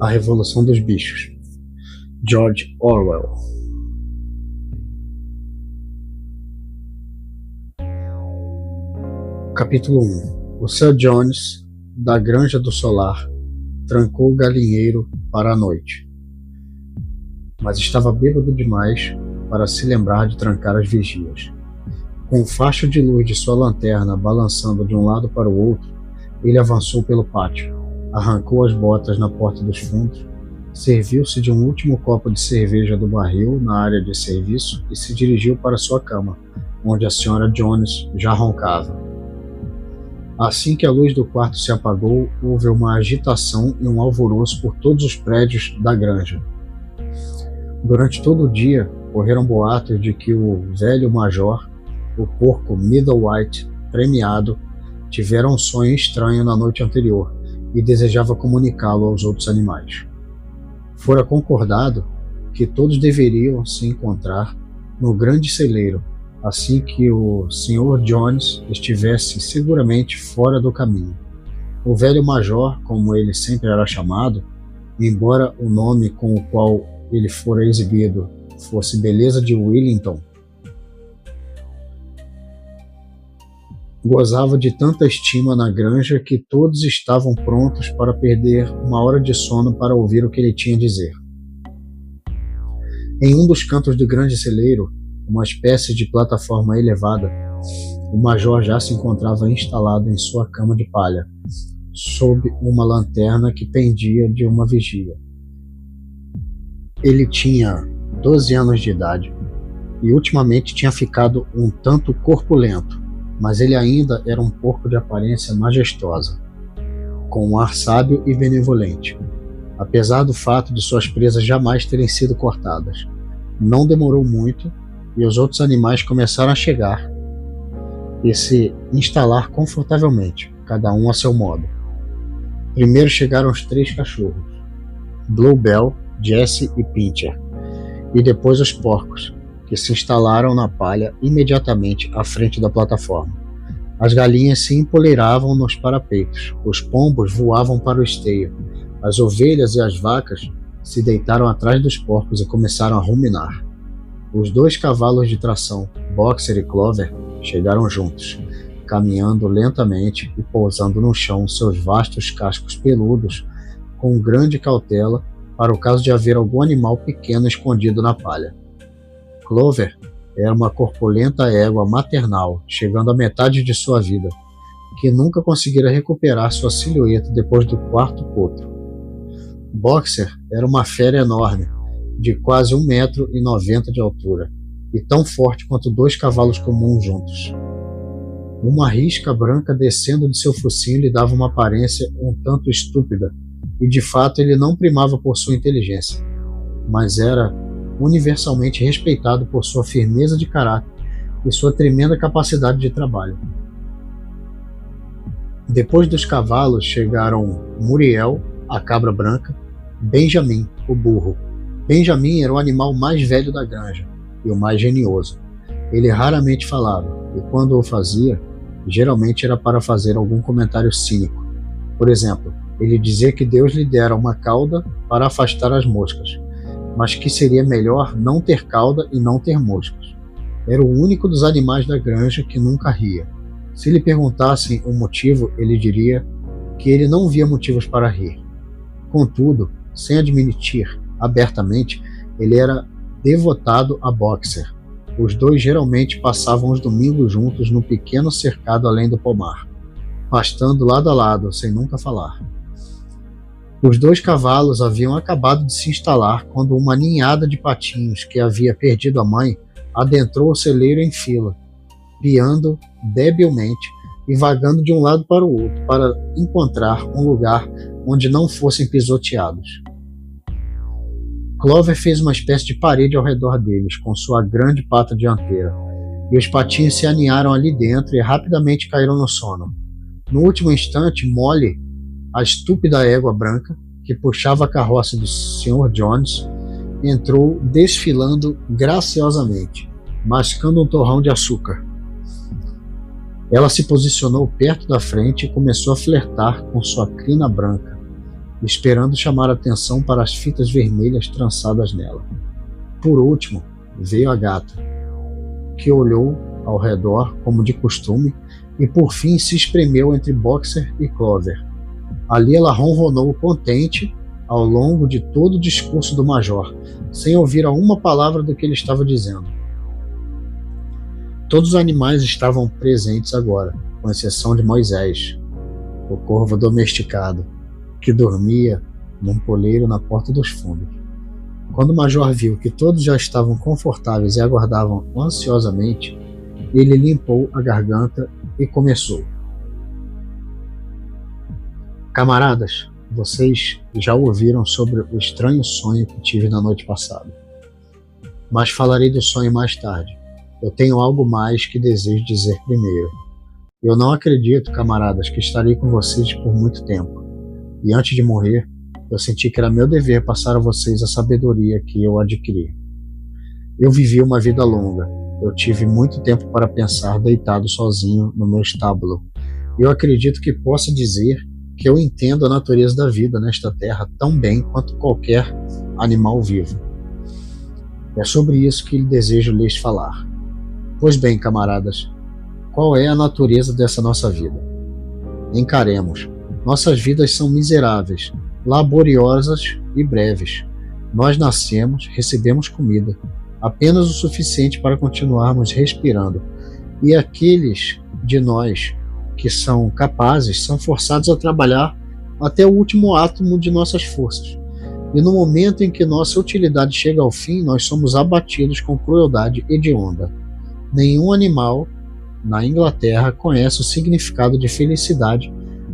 A Revolução dos Bichos, George Orwell. Capítulo 1. O Sr. Jones, da Granja do Solar, trancou o galinheiro para a noite, mas estava bêbado demais para se lembrar de trancar as vigias. Com o facho de luz de sua lanterna balançando de um lado para o outro, ele avançou pelo pátio, arrancou as botas na porta dos fundos, serviu-se de um último copo de cerveja do barril na área de serviço e se dirigiu para sua cama, onde a Sra. Jones já roncava. Assim que a luz do quarto se apagou, houve uma agitação e um alvoroço por todos os prédios da granja. Durante todo o dia, correram boatos de que o velho major, o porco Middlewhite premiado, tivera um sonho estranho na noite anterior e desejava comunicá-lo aos outros animais. Fora concordado que todos deveriam se encontrar no grande celeiro assim que o Sr. Jones estivesse seguramente fora do caminho. O velho major, como ele sempre era chamado, embora o nome com o qual ele fora exibido fosse Beleza de Wellington, gozava de tanta estima na granja que todos estavam prontos para perder uma hora de sono para ouvir o que ele tinha a dizer. Em um dos cantos do grande celeiro, uma espécie de plataforma elevada, o major já se encontrava instalado em sua cama de palha, sob uma lanterna que pendia de uma vigia. Ele tinha 12 anos de idade e ultimamente tinha ficado um tanto corpulento, mas ele ainda era um porco de aparência majestosa, com um ar sábio e benevolente, apesar do fato de suas presas jamais terem sido cortadas. Não demorou muito e os outros animais começaram a chegar e se instalar confortavelmente, cada um a seu modo. Primeiro chegaram os 3 cachorros, Bluebell, Jessie e Pincher, e depois os porcos, que se instalaram na palha imediatamente à frente da plataforma. As galinhas se empoleiravam nos parapeitos, os pombos voavam para o esteio, as ovelhas e as vacas se deitaram atrás dos porcos e começaram a ruminar. Os 2 cavalos de tração, Boxer e Clover, chegaram juntos, caminhando lentamente e pousando no chão seus vastos cascos peludos com grande cautela para o caso de haver algum animal pequeno escondido na palha. Clover era uma corpulenta égua maternal, chegando à metade de sua vida, que nunca conseguira recuperar sua silhueta depois do 4º potro. Boxer era uma fera enorme, de quase 1,90 m de altura, e tão forte quanto 2 cavalos comuns juntos. Uma risca branca descendo de seu focinho lhe dava uma aparência um tanto estúpida, e de fato ele não primava por sua inteligência, mas era universalmente respeitado por sua firmeza de caráter e sua tremenda capacidade de trabalho. Depois dos cavalos chegaram Muriel, a cabra branca, Benjamin, o burro. Benjamin era o animal mais velho da granja e o mais genioso. Ele raramente falava, e quando o fazia, geralmente era para fazer algum comentário cínico. Por exemplo, ele dizia que Deus lhe dera uma cauda para afastar as moscas, mas que seria melhor não ter cauda e não ter moscas. Era o único dos animais da granja que nunca ria. Se lhe perguntassem o motivo, ele diria que ele não via motivos para rir. Contudo, sem admitir abertamente, ele era devotado a Boxer. Os 2 geralmente passavam os domingos juntos no pequeno cercado além do pomar, pastando lado a lado, sem nunca falar. Os 2 cavalos haviam acabado de se instalar quando uma ninhada de patinhos que havia perdido a mãe adentrou o celeiro em fila, piando debilmente e vagando de um lado para o outro para encontrar um lugar onde não fossem pisoteados. Clover fez uma espécie de parede ao redor deles com sua grande pata dianteira, e os patinhos se aninharam ali dentro e rapidamente caíram no sono. No último instante, Molly, a estúpida égua branca, que puxava a carroça do Sr. Jones, entrou desfilando graciosamente, mascando um torrão de açúcar. Ela se posicionou perto da frente e começou a flertar com sua crina branca, esperando chamar atenção para as fitas vermelhas trançadas nela. Por último, veio a gata, que olhou ao redor como de costume e por fim se espremeu entre Boxer e Clover. Ali ela ronronou contente ao longo de todo o discurso do Major, sem ouvir a uma palavra do que ele estava dizendo. Todos os animais estavam presentes agora, com exceção de Moisés, o corvo domesticado, que dormia num poleiro na porta dos fundos. Quando o Major viu que todos já estavam confortáveis e aguardavam ansiosamente, ele limpou a garganta e começou. Camaradas, vocês já ouviram sobre o estranho sonho que tive na noite passada. Mas falarei do sonho mais tarde. Eu tenho algo mais que desejo dizer primeiro. Eu não acredito, camaradas, que estarei com vocês por muito tempo. E antes de morrer, eu senti que era meu dever passar a vocês a sabedoria que eu adquiri. Eu vivi uma vida longa. Eu tive muito tempo para pensar deitado sozinho no meu estábulo. Eu acredito que possa dizer que eu entendo a natureza da vida nesta terra tão bem quanto qualquer animal vivo. É sobre isso que desejo lhes falar. Pois bem, camaradas, qual é a natureza dessa nossa vida? Encaremos. Nossas vidas são miseráveis, laboriosas e breves. Nós nascemos, recebemos comida, apenas o suficiente para continuarmos respirando, e aqueles de nós que são capazes são forçados a trabalhar até o último átomo de nossas forças. E no momento em que nossa utilidade chega ao fim, nós somos abatidos com crueldade hedionda. Nenhum animal na Inglaterra conhece o significado de felicidade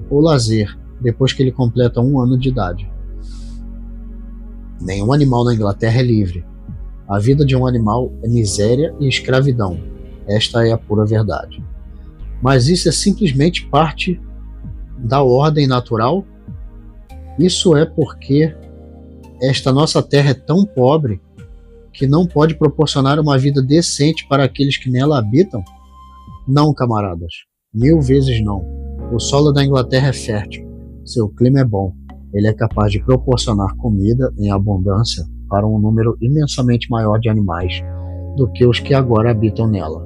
ou lazer depois que ele completa 1 ano de idade. Nenhum animal na Inglaterra é livre. A vida de um animal é miséria e escravidão. Esta é a pura verdade. Mas isso é simplesmente parte da ordem natural? Isso é porque esta nossa terra é tão pobre que não pode proporcionar uma vida decente para aqueles que nela habitam? Não, camaradas. 1000 vezes não. O solo da Inglaterra é fértil. Seu clima é bom. Ele é capaz de proporcionar comida em abundância para um número imensamente maior de animais do que os que agora habitam nela.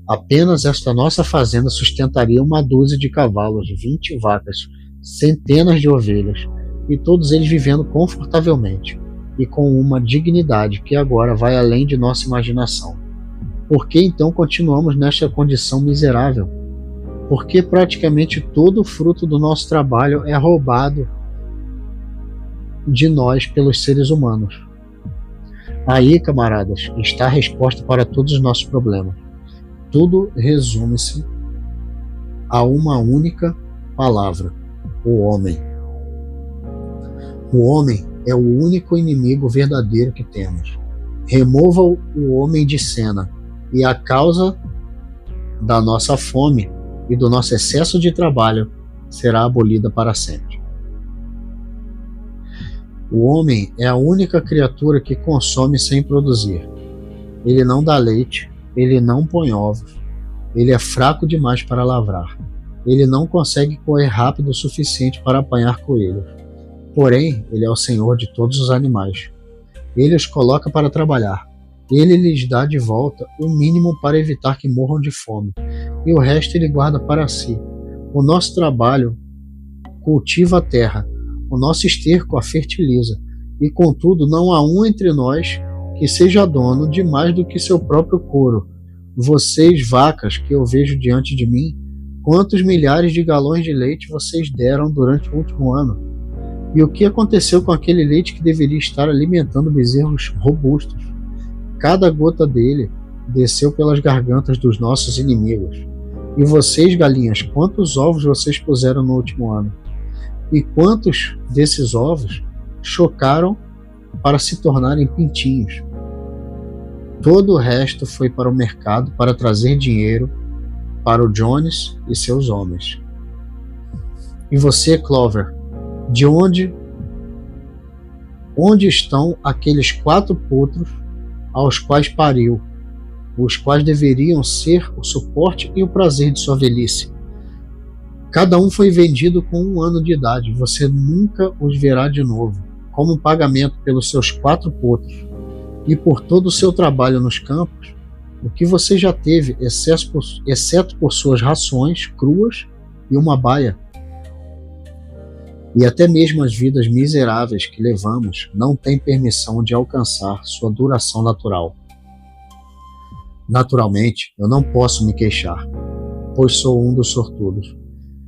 Apenas esta nossa fazenda sustentaria 12 de cavalos, 20 vacas, centenas de ovelhas, e todos eles vivendo confortavelmente e com uma dignidade que agora vai além de nossa imaginação. Por que então continuamos nesta condição miserável? Porque praticamente todo o fruto do nosso trabalho é roubado de nós pelos seres humanos. Aí, camaradas, está a resposta para todos os nossos problemas. Tudo resume-se a uma única palavra: o homem. O homem é o único inimigo verdadeiro que temos. Remova o homem de cena e a causa da nossa fome e do nosso excesso de trabalho será abolida para sempre. O homem é a única criatura que consome sem produzir. Ele não dá leite, ele não põe ovos, ele é fraco demais para lavrar, ele não consegue correr rápido o suficiente para apanhar coelhos. Porém, ele é o senhor de todos os animais. Ele os coloca para trabalhar. Ele lhes dá de volta o mínimo para evitar que morram de fome, e o resto ele guarda para si. O nosso trabalho cultiva a terra, o nosso esterco a fertiliza, e contudo não há um entre nós que seja dono de mais do que seu próprio couro. Vocês, vacas, que eu vejo diante de mim, quantos milhares de galões de leite vocês deram durante o último ano? E o que aconteceu com aquele leite que deveria estar alimentando bezerros robustos? Cada gota dele desceu pelas gargantas dos nossos inimigos. E vocês, galinhas, quantos ovos vocês puseram no último ano? E quantos desses ovos chocaram para se tornarem pintinhos? Todo o resto foi para o mercado para trazer dinheiro para o Jones e seus homens. E você, Clover, de onde estão aqueles 4 potros aos quais pariu, os quais deveriam ser o suporte e o prazer de sua velhice? Cada um foi vendido com 1 ano de idade. Você nunca os verá de novo. Como pagamento pelos seus 4 potros e por todo o seu trabalho nos campos, o que você já teve, exceto por suas rações cruas e uma baia. E até mesmo as vidas miseráveis que levamos não têm permissão de alcançar sua duração natural. Naturalmente, eu não posso me queixar, pois sou um dos sortudos.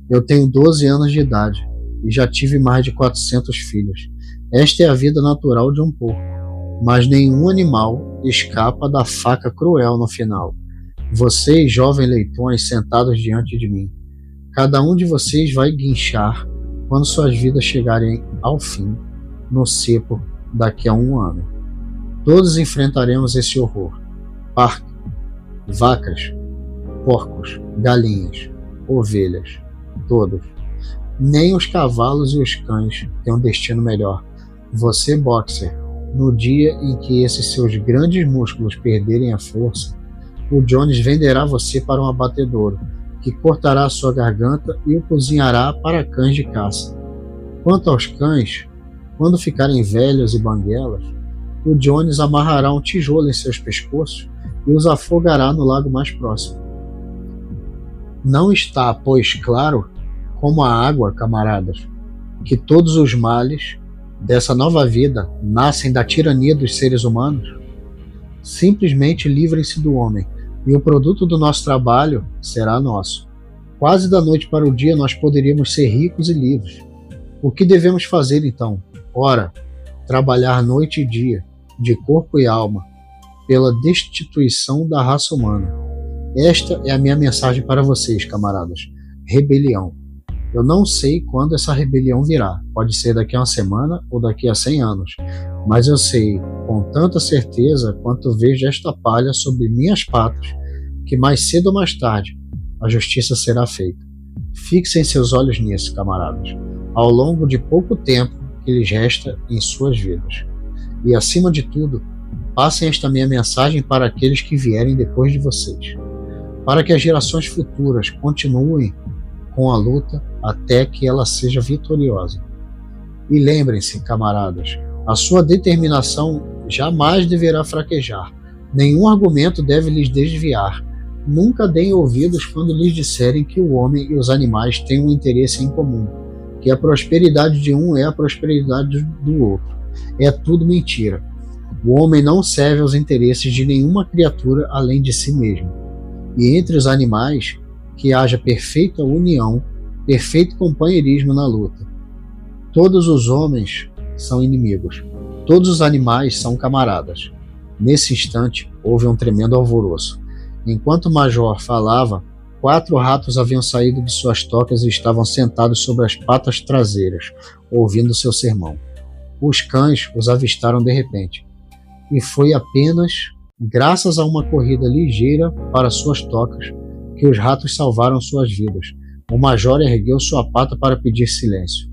Eu tenho 12 anos de idade e já tive mais de 400 filhos. Esta é a vida natural de um porco, mas nenhum animal escapa da faca cruel no final. Vocês, jovens leitões sentados diante de mim, cada um de vocês vai guinchar quando suas vidas chegarem ao fim, no cepo daqui a 1 ano. Todos enfrentaremos esse horror. Parque, vacas, porcos, galinhas, ovelhas, todos. Nem os cavalos e os cães têm um destino melhor. Você, boxer, no dia em que esses seus grandes músculos perderem a força, o Jones venderá você para um abatedouro, que cortará sua garganta e o cozinhará para cães de caça. Quanto aos cães, quando ficarem velhos e banguelas, o Jones amarrará um tijolo em seus pescoços e os afogará no lago mais próximo. Não está, pois, claro, como a água, camaradas, que todos os males dessa nova vida nascem da tirania dos seres humanos? Simplesmente livrem-se do homem, e o produto do nosso trabalho será nosso. Quase da noite para o dia nós poderíamos ser ricos e livres. O que devemos fazer então? Ora, trabalhar noite e dia, de corpo e alma, pela destituição da raça humana. Esta é a minha mensagem para vocês, camaradas. Rebelião. Eu não sei quando essa rebelião virá. Pode ser daqui a 1 semana ou daqui a 100 anos. Mas eu sei, com tanta certeza quanto vejo esta palha sobre minhas patas, que mais cedo ou mais tarde a justiça será feita. Fixem seus olhos nisso, camaradas, ao longo de pouco tempo que lhes resta em suas vidas. E, acima de tudo, passem esta minha mensagem para aqueles que vierem depois de vocês, para que as gerações futuras continuem com a luta até que ela seja vitoriosa. E lembrem-se, camaradas, a sua determinação jamais deverá fraquejar. Nenhum argumento deve lhes desviar. Nunca deem ouvidos quando lhes disserem que o homem e os animais têm um interesse em comum, que a prosperidade de um é a prosperidade do outro. É tudo mentira. O homem não serve aos interesses de nenhuma criatura além de si mesmo. E entre os animais, que haja perfeita união, perfeito companheirismo na luta. Todos os homens são inimigos. Todos os animais são camaradas. Nesse instante, houve um tremendo alvoroço. Enquanto o major falava, 4 ratos haviam saído de suas tocas e estavam sentados sobre as patas traseiras, ouvindo seu sermão. Os cães os avistaram de repente. E foi apenas graças a uma corrida ligeira para suas tocas que os ratos salvaram suas vidas. O major ergueu sua pata para pedir silêncio.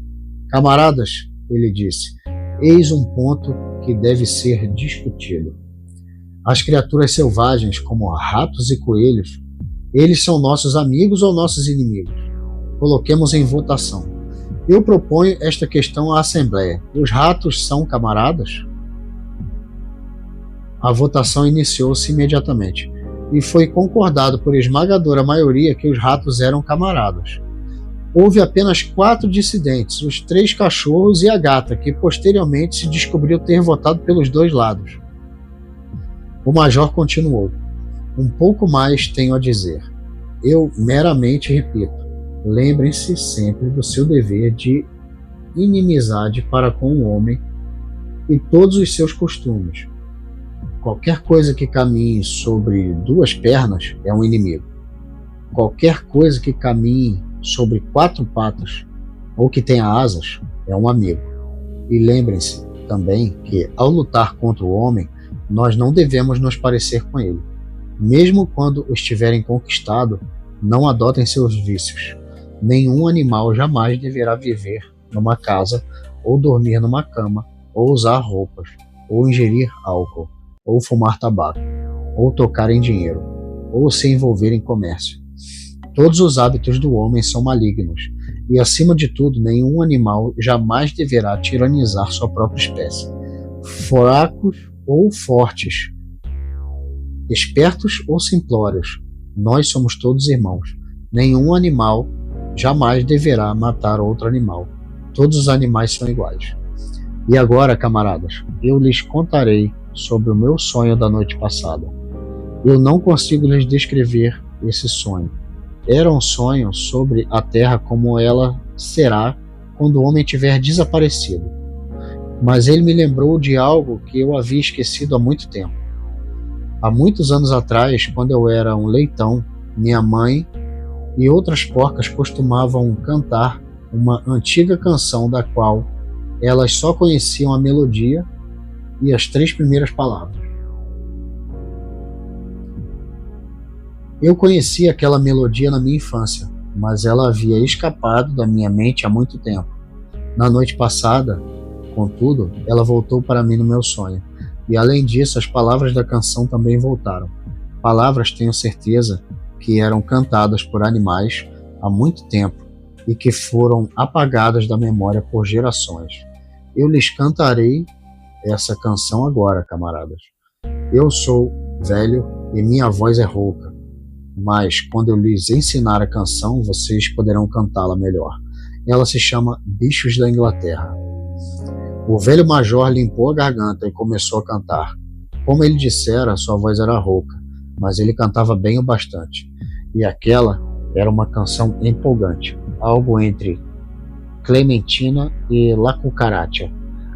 Camaradas, ele disse, eis um ponto que deve ser discutido. As criaturas selvagens, como ratos e coelhos, eles são nossos amigos ou nossos inimigos? Coloquemos em votação. Eu proponho esta questão à Assembleia. Os ratos são camaradas? A votação iniciou-se imediatamente, e foi concordado por esmagadora maioria que os ratos eram camaradas. Houve apenas 4 dissidentes, os 3 cachorros e a gata, que posteriormente se descobriu ter votado pelos 2 lados. O major continuou. Um pouco mais tenho a dizer. Eu meramente repito, lembrem-se sempre do seu dever de inimizade para com o homem e todos os seus costumes. Qualquer coisa que caminhe sobre 2 pernas é um inimigo. Qualquer coisa que caminhe sobre 4 patas ou que tenha asas é um amigo. E lembrem-se também que, ao lutar contra o homem, nós não devemos nos parecer com ele. Mesmo quando o estiverem conquistado, não adotem seus vícios. Nenhum animal jamais deverá viver numa casa, ou dormir numa cama, ou usar roupas, ou ingerir álcool, ou fumar tabaco, ou tocar em dinheiro, ou se envolver em comércio. Todos os hábitos do homem são malignos, e acima de tudo, nenhum animal jamais deverá tiranizar sua própria espécie. Fracos ou fortes, espertos ou simplórios, nós somos todos irmãos. Nenhum animal jamais deverá matar outro animal. Todos os animais são iguais. E agora, camaradas, eu lhes contarei sobre o meu sonho da noite passada. Eu não consigo lhes descrever esse sonho. Era um sonho sobre a terra como ela será quando o homem tiver desaparecido. Mas ele me lembrou de algo que eu havia esquecido há muito tempo. Há muitos anos atrás, quando eu era um leitão, minha mãe e outras porcas costumavam cantar uma antiga canção da qual elas só conheciam a melodia e as 3 primeiras palavras. Eu conhecia aquela melodia na minha infância, mas ela havia escapado da minha mente há muito tempo. Na noite passada, contudo, ela voltou para mim no meu sonho, e além disso, as palavras da canção também voltaram. Palavras, tenho certeza, que eram cantadas por animais há muito tempo e que foram apagadas da memória por gerações. Eu lhes cantarei essa canção agora, camaradas. Eu sou velho e minha voz é rouca, mas quando eu lhes ensinar a canção, vocês poderão cantá-la melhor. Ela se chama Bichos da Inglaterra. O velho major limpou a garganta e começou a cantar. Como ele dissera, sua voz era rouca, mas ele cantava bem o bastante. E aquela era uma canção empolgante, algo entre Clementina e La Cucaracha.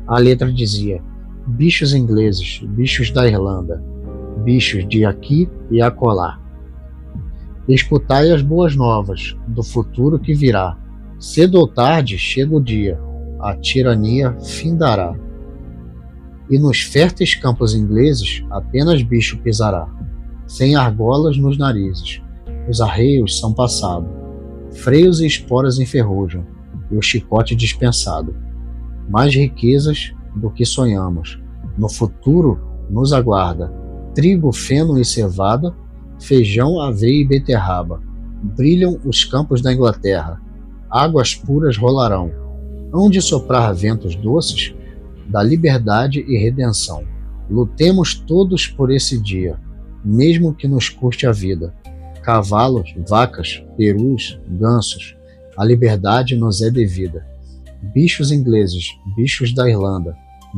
A letra dizia: bichos ingleses, bichos da Irlanda, bichos de aqui e acolá. Escutai as boas novas do futuro que virá. Cedo ou tarde chega o dia, a tirania findará. E nos férteis campos ingleses apenas bicho pisará, sem argolas nos narizes. Os arreios são passados, freios e esporas enferrujam, e o chicote dispensado. Mais riquezas do que sonhamos, no futuro nos aguarda. Trigo, feno e cevada, feijão, aveia e beterraba. Brilham os campos da Inglaterra, águas puras rolarão. Hão de soprar ventos doces da liberdade e redenção. Lutemos todos por esse dia, mesmo que nos custe a vida. Cavalos, vacas, perus, gansos, a liberdade nos é devida. Bichos ingleses, bichos da Irlanda,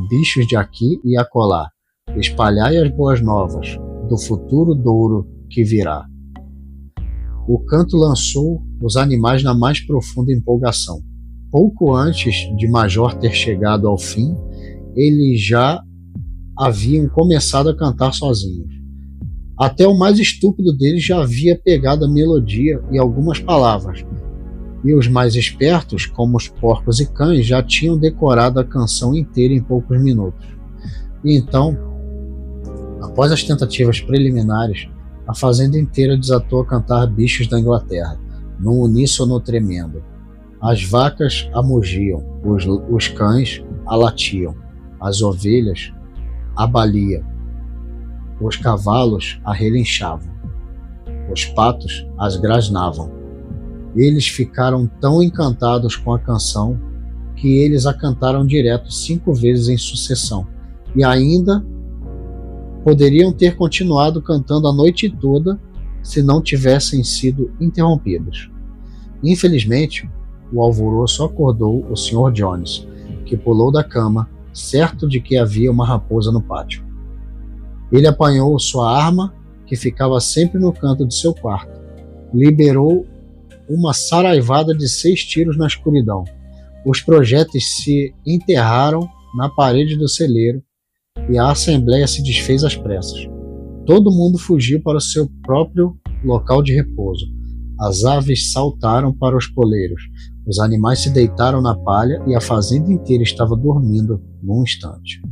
bichos de aqui e acolá, espalhai as boas novas do futuro douro que virá. O canto lançou os animais na mais profunda empolgação. Pouco antes de Major ter chegado ao fim, eles já haviam começado a cantar sozinhos. Até o mais estúpido deles já havia pegado a melodia e algumas palavras, e os mais espertos, como os porcos e cães, já tinham decorado a canção inteira em poucos minutos. E então, após as tentativas preliminares, a fazenda inteira desatou a cantar Bichos da Inglaterra, num uníssono tremendo. As vacas a mugiam, os cães a latiam, as ovelhas a baliam, os cavalos a relinchavam, os patos as grasnavam. Eles ficaram tão encantados com a canção que eles a cantaram direto 5 vezes em sucessão, e ainda poderiam ter continuado cantando a noite toda se não tivessem sido interrompidos. Infelizmente, o alvoroço acordou o Sr. Jones, que pulou da cama, certo de que havia uma raposa no pátio. Ele apanhou sua arma, que ficava sempre no canto de seu quarto, liberou uma saraivada de 6 tiros na escuridão. Os projéteis se enterraram na parede do celeiro e a assembleia se desfez às pressas. Todo mundo fugiu para o seu próprio local de repouso. As aves saltaram para os poleiros, os animais se deitaram na palha e a fazenda inteira estava dormindo num instante.